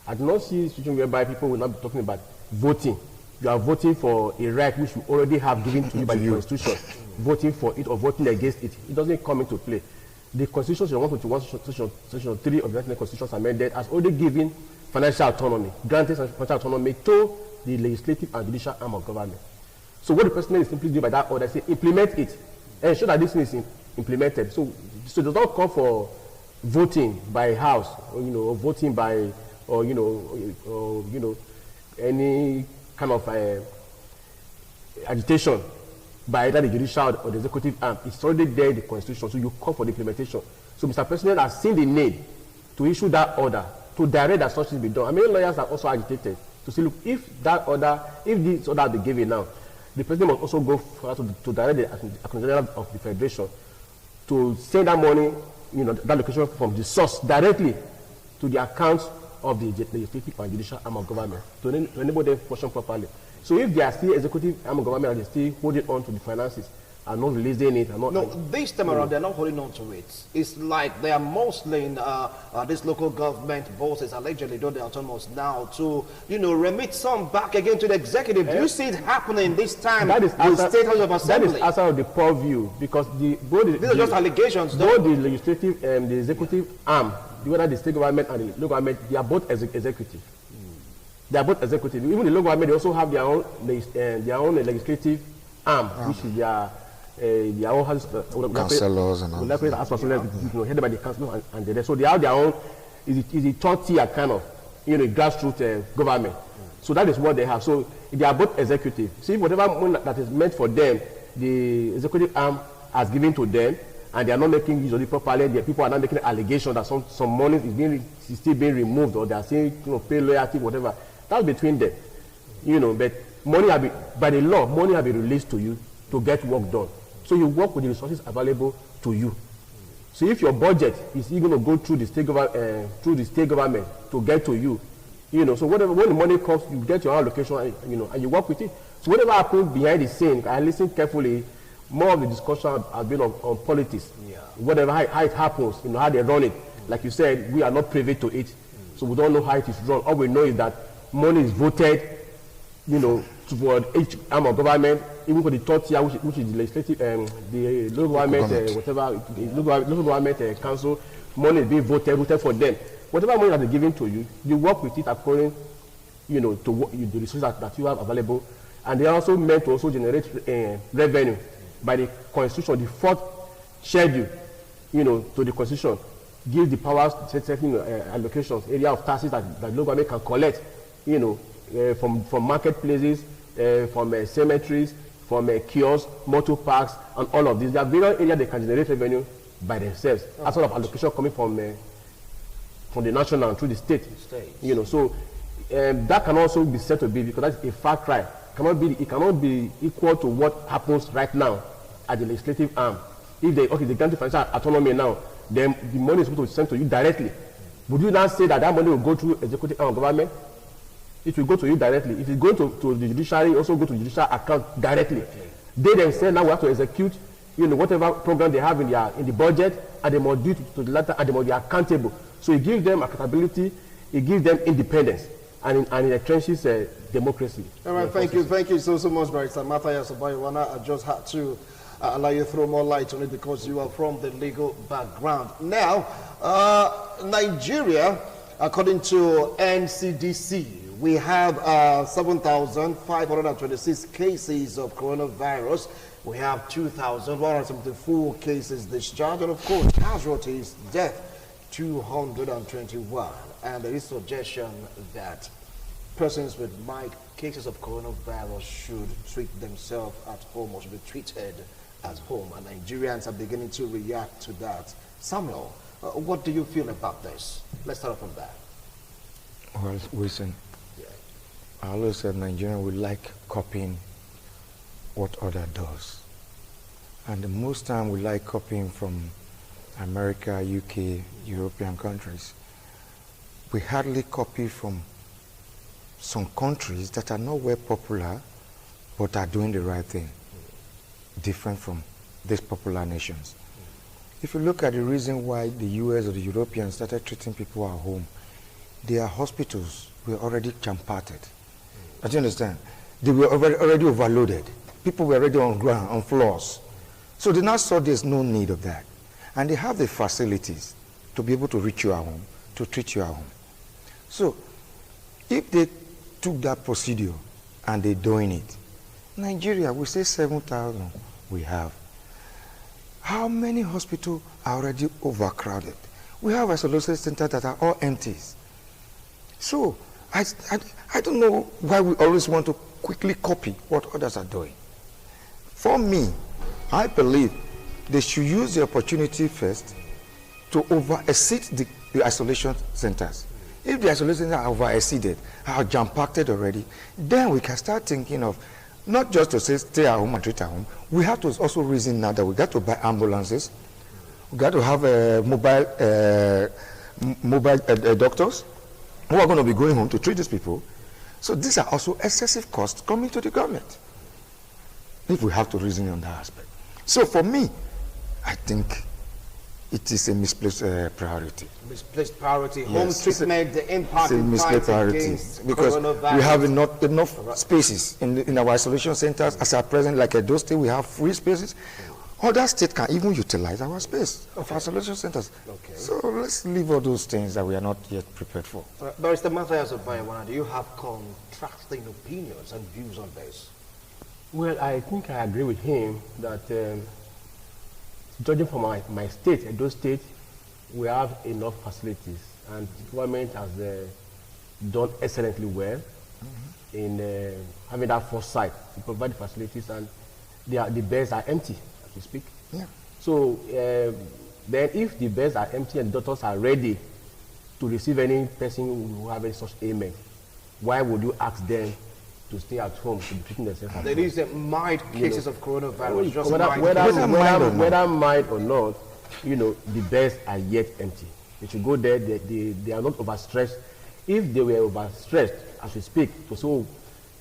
I do not see a situation whereby people will not be talking about voting. You are voting for a right which you already have given to you by the Constitution. Voting for it or voting against it, it doesn't come into play. The Constitution, Section 3 of the National Constitution amended, has already given financial autonomy, granted financial autonomy to the legislative and judicial arm of government. So what the president is simply doing by that order is say implement it and ensure that this thing is implemented. So it does not call for voting by house, or, you know, or voting by, or you know, any kind of agitation by either the judicial or the executive arm. It's already there in the Constitution, so you call for the implementation. So Mr. President has seen the need to issue that order to direct that such things be done. I mean, lawyers are also agitated to say, look, if this order be given now, the president must also go to direct the Attorney General of the Federation to send that money, you know, that location from the source directly to the accounts of the legislative and judicial arm of government to enable them to function properly. So if they are still executive arm of government and they still holding on to the finances and not releasing it, and not, no, this time around they're not holding on to it. It's like they are mostly in these local government bosses allegedly, though they're autonomous now, to, you know, remit some back again to the executive. Do you see it happening this time? That is the State House of Assembly. That is outside of the purview, because these are just allegations. Both the legislative and the executive arm, whether the state government and the local government, they are both executive. They are both executive. Even the local government, they also have their own legislative arm, which is their own councillors and all. Headed by the council and the rest. So they have their own. Is a third tier kind of, you know, grassroots government. So that is what they have. So they are both executive. See, whatever money that is meant for them, the executive arm has given to them, and they are not making use of it properly. The people are not making allegations that some money is still being removed, or they are saying, you know, pay loyalty, whatever. That's between them, you know. But money by the law, money have been released to you to get work done. So you work with the resources available to you. So if your budget is going to go through the state government to get to you, You know, so whatever, when the money comes, you get your allocation, and you work with it. So whatever happens behind the scene, I listen carefully. More of the discussion has been on politics. Yeah. Whatever, how it happens, how they run it. Like you said, we are not privy to it, so we don't know how it is run. All we know is that money is voted, toward each arm of government, even for the third tier, which is the legislative, the local government, local government council. Money is being voted for them. Whatever money that they're giving to you, you work with it according, to what the resources that you have available, and they are also meant to also generate revenue by the constitution. The fourth schedule, to the constitution, gives the powers to set allocations, area of taxes that local government can collect, from marketplaces, from cemeteries, from kiosks, motor parks, and all of these. There are various areas they can generate revenue by themselves. As sort of allocation coming from the national and through the state. So that can also be said to be, because that's a far cry. It cannot be equal to what happens right now at the legislative arm. If they grant financial autonomy now, then the money is supposed to be sent to you directly. Would you now say that money will go through executive arm of government? It will go to you directly. If it's going to the judiciary, also go to the judicial account directly. They themselves now will have to execute, whatever program they have in the budget, and they must do it to the latter, and they must be accountable. So it gives them accountability, it gives them independence, and it entrenches democracy. All right, thank you so much, Barrister Matthias Obayiwana. I just had to allow you to throw more light on it because you are from the legal background. Now, Nigeria, according to NCDC, we have 7,526 cases of coronavirus. We have 2,174 cases discharged, and of course, casualties, death, 221. And there is suggestion that persons with mild cases of coronavirus should treat themselves at home or should be treated at home. And Nigerians are beginning to react to that. Samuel, what do you feel about this? Let's start from that. Well, Wilson, I always said Nigerians would like copying what other does. And the most time we like copying from America, UK, European countries. We hardly copy from some countries that are not well popular, but are doing the right thing, different from these popular nations. If you look at the reason why the US or the Europeans started treating people at home, their hospitals were already jam-packed. Do you understand? They were already overloaded. People were already on ground, on floors. So they now saw there's no need of that. And they have the facilities to be able to reach you at home, to treat you at home. So if they took that procedure and they're doing it, Nigeria, we say 7,000 we have. How many hospitals are already overcrowded? We have isolation centers that are all empty. So I don't know why we always want to quickly copy what others are doing. For me, I believe they should use the opportunity first to over-exceed the isolation centers. If the isolation centers are over-exceeded, are jam-packed already, then we can start thinking of not just to say stay at home and treat at home. We have to also reason now that we got to buy ambulances, we got to have mobile doctors who are going to be going home to treat these people. So these are also excessive costs coming to the government, if we have to reason on that aspect. So for me, I think it is a misplaced priority. Misplaced priority. Yes. Home treatment, the impact in misplaced priority because we have enough spaces in our isolation centers. As at present, like at those states, we have free spaces. Other states can even utilize our space of isolation centers. Okay. So let's leave all those things that we are not yet prepared for. Barrister Matthias Obayiwana, do you have contrasting opinions and views on this? Well, I think I agree with him that judging from my state, Edo State, we have enough facilities, and the government has done excellently well in having that foresight to provide the facilities, and the beds are empty, as we speak. Yeah. So then if the beds are empty and the doctors are ready to receive any person who have any such ailment, why would you ask them to stay at home to be treating themselves? There is a mild cases of coronavirus. Just whether mild or not, the beds are yet empty. They should go there. They are not overstretched. if they were overstressed, as we speak, so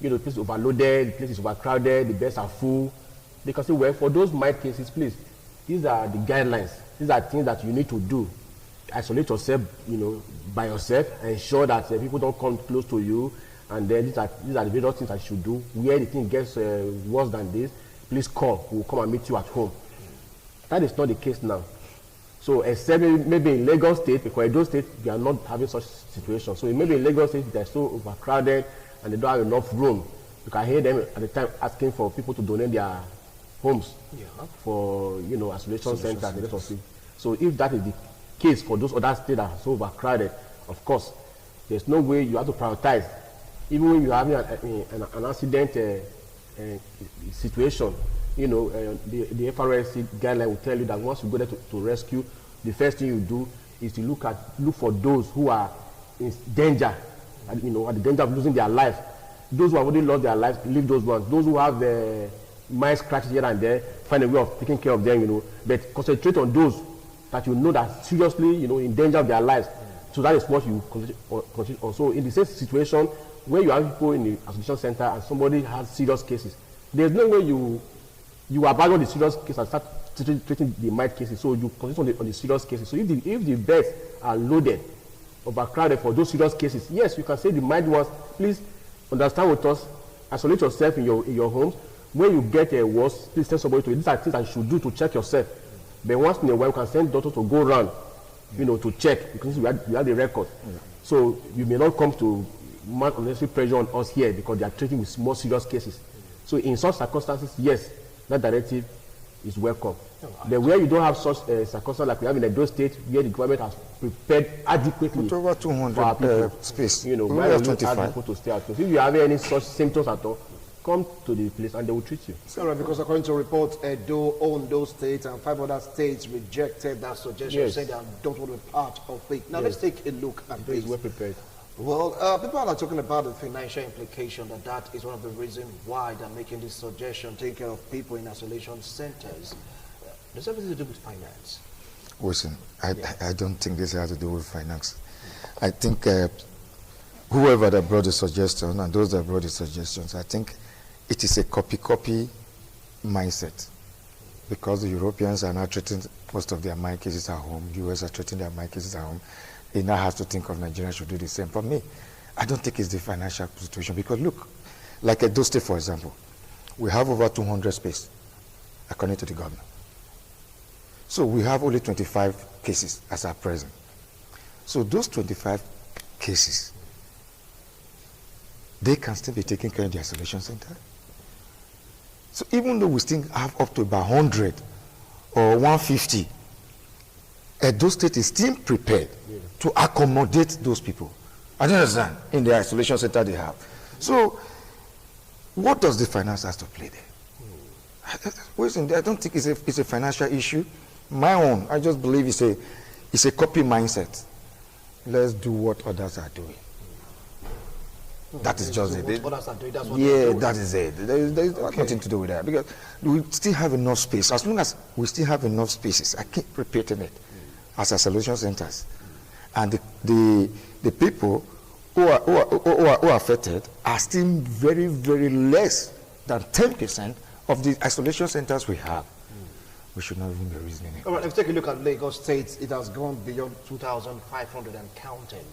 you know, the place is overloaded, the place is overcrowded, the beds are full, they can say, well, for those mild cases, please, these are the guidelines. These are things that you need to do. Isolate yourself, you know, by yourself, ensure that people don't come close to you, and then these are the various things that you should do. Where the thing gets worse than this, please call. We'll come and meet you at home. That is not the case now. So except maybe in Lagos State, because in those states, they are not having such situations. So maybe in Lagos State, they're so overcrowded and they don't have enough room. You can hear them at the time asking for people to donate their homes for, you know, isolation centers and the rest of it. So if that is the case for those other states that are so overcrowded, of course, there's no way you have to prioritize. Even when you're having an accident situation, you know, the FRSC guideline will tell you that once you go there to rescue, the first thing you do is to look for those who are in danger, you know, at the danger of losing their life. Those who have already lost their lives, leave those ones. Those who have mild scratches here and there, find a way of taking care of them, you know, but concentrate on those that you know that seriously, you know, in danger of their lives. So that is what you concentrate on. So in the same situation, where you have people in the isolation center and somebody has serious cases, there's no way you abandon the serious case and start treating the mild cases. So you concentrate on the serious cases. So if the beds are loaded, overcrowded for those serious cases, yes, you can say the mild ones, please understand with us, isolate yourself in your homes. When you get a worse, please send somebody to you. These are things that you should do to check yourself. But once in a while, you can send doctors to go around, you know, to check, because we have the record. So you may not come to mount unnecessary pressure on us here because they are treating with more serious cases. So in such circumstances, yes, that directive is welcome. But where you don't have such circumstances like we have in those states where the government has prepared adequately, with over 200 space, you know, why will you ask people to stay at home? If you have any such symptoms at all, come to the place and they will treat you. Sarah, because according to reports, Edo, Ondo states and 5 other states rejected that suggestion, saying they don't want to be part of it. Now let's take a look at this. Well prepared. Well, people are talking about the financial implication that is one of the reasons why they're making this suggestion, taking care of people in isolation centers. Does everything to do with finance? Listen, I don't think this has to do with finance. I think whoever that brought the suggestion and those that brought the suggestions, I think it is a copy mindset, because the Europeans are now treating most of their mild cases at home. US are treating their mild cases at home. They now have to think of Nigeria should do the same. For me, I don't think it's the financial situation, because look, like Edo State, for example, we have over 200 space, according to the governor. So we have only 25 cases as at present. So those 25 cases, they can still be taken care of in the isolation center. So even though we still have up to about 100 or 150, Edo State is still prepared to accommodate those people. I don't understand, in the isolation center they have. So what does the finance have to play there? Listen, I don't think it's a financial issue. My own, I just believe it's a copy mindset. Let's do what others are doing. That is just it. That is it. There's nothing to do with that, because we still have enough space. As long as we still have enough spaces, I keep repeating it, as isolation centers, and the people who are affected are still very, very less than 10% of the isolation centers we have. We should not even be reasoning. All right, let's take a look at Lagos State. It has gone beyond 2,500 and counting.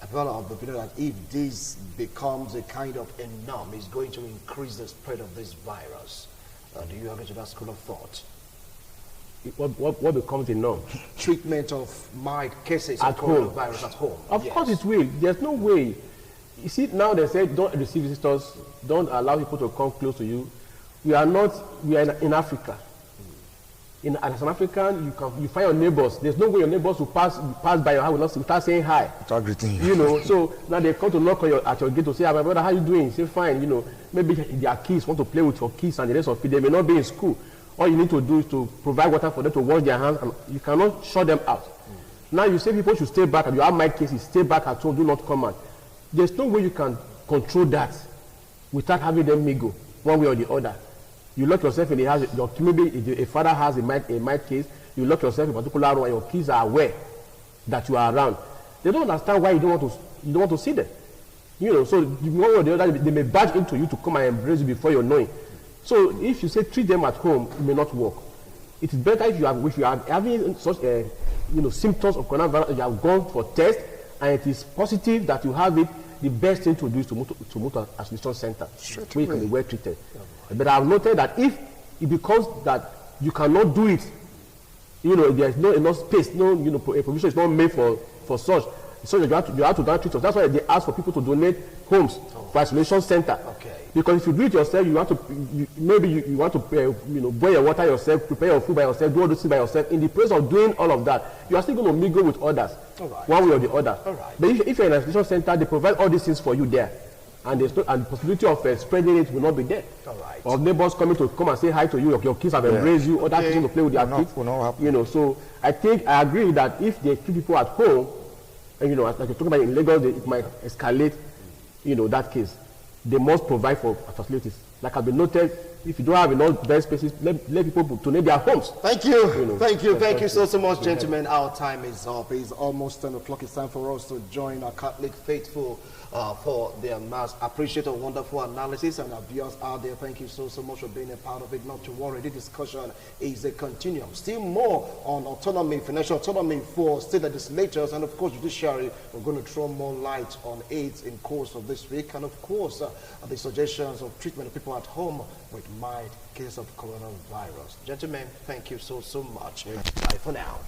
I feel of the opinion that if this becomes a kind of a norm, it's going to increase the spread of this virus. Do you agree to that school of thought? What becomes a norm? Treatment of mild cases of coronavirus at home. Of course it will. There's no way. You see, now they say don't receive visitors, don't allow people to come close to you. We are in Africa. As an African, you find your neighbors. There's no way your neighbors will pass by your house without saying hi. Without greeting you. You know, so now they come to knock at your gate to say, "My brother, how you doing?" Say, "Fine." You know, maybe their kids want to play with your kids and the rest of it. They may not be in school. All you need to do is to provide water for them to wash their hands, and you cannot shut them out. Now you say people should stay back, and you have mild cases, stay back at home, do not come out. There's no way you can control that without having them mingle one way or the other. You lock yourself in the house. Maybe a father has a mild case. You lock yourself in a particular room, and your kids are aware that you are around. They don't understand why you don't want to you don't want to see them. You know, so one way or the other, they may barge into you to come and embrace you before you know it. So if you say treat them at home, it may not work. It is better if you are having such symptoms of coronavirus, you have gone for test and it is positive that you have it. The best thing to do is to move to isolation center where you can be well treated. But I have noted that if it becomes that you cannot do it, there is no enough space, a provision is not made for such. So you have to donate treat. That's why they ask for people to donate homes for isolation center. Okay. Because if you do it yourself, you want to boil your water yourself, prepare your food by yourself, do all those things by yourself. In the place of doing all of that, you are still going to mingle with others, one way or the other. But if you're in an isolation center, they provide all these things for you there, and the possibility of spreading it will not be there. Or neighbors coming to come and say hi to you, your kids have embraced you, other people to play with their kids. So I agree that if there are two people at home, and like you're talking about in Lagos, it might escalate, that case. They must provide for facilities. Like I've been noted, if you don't have enough bed spaces, let people donate their homes. Thank you. Thank you so much, gentlemen. Our time is up. It's almost 10 o'clock. It's time for us to join our Catholic faithful for their mass. Appreciate a wonderful analysis, and our viewers out there, thank you so much for being a part of it. Not to worry, the discussion is a continuum. Still more on autonomy, financial autonomy for state legislators, and of course judiciary. We're going to throw more light on it in course of this week, and of course the suggestions of treatment of people at home with mild case of coronavirus. Gentlemen, thank you so much. Bye for now.